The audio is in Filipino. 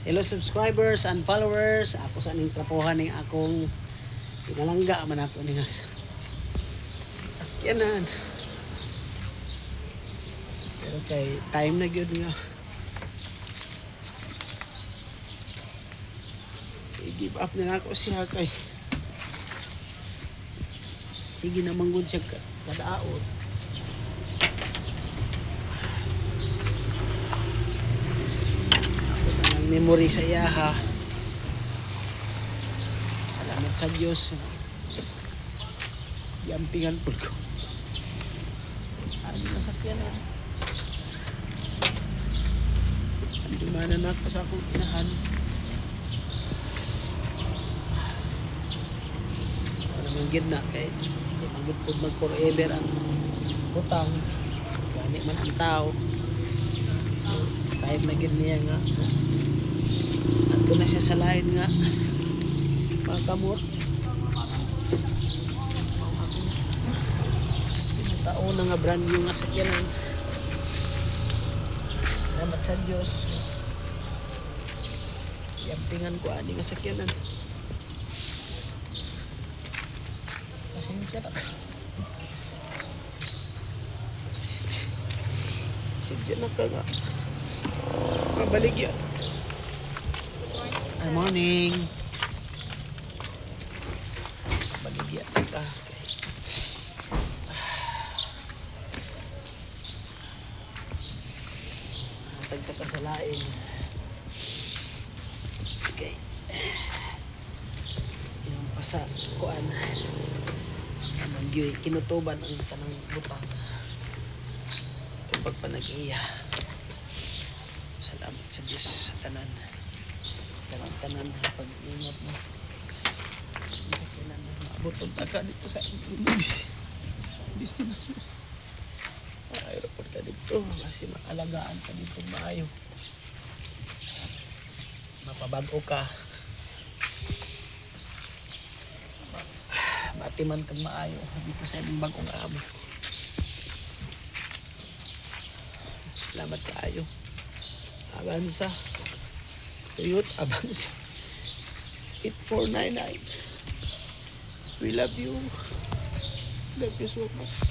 Hello subscribers and followers. Ako sa ning trapohan ning akong pinalangga man ako ning sakyanan. Pero kay time na gyud nga. I-give up na ako siya kay sige na manggod siya kadaot. Memory sa iya ha. Salamat sa Diyos. Yampingan po ko. Ano nasakyan na? Andumanan ako sa akong inahan. Ano manggid na kay manggid po mag forever ang utang. Gani man ang tao. Time na gid niya nga. Ato na siya sa lain nga makamot taon na nga brand new nga sakyanan. Salamat sa Diyos. Yampingan ko ani nga sakyanan. Pasensya na pasensya na ka nga mabaligyan. Good morning. Baligya ka. Okay. Tagtag ka sa lain. Okay. Yung pasa kuan. Nagyoy kinutuban ang tanang butang. Itong pagpanag-iya. Salamat sa Diyos sa tanan. Tanan pag-ingat mo. Maabot ang taka dito sa destinasyon. Aeroport ka dito kasi maalagaan ka dito maayo. Mapabago ka. Matiman kang maayo dito sa ibang bagong amo. Salamat kaayo. Avanza. Toyota Avanza 8499. We love you. Love you so much.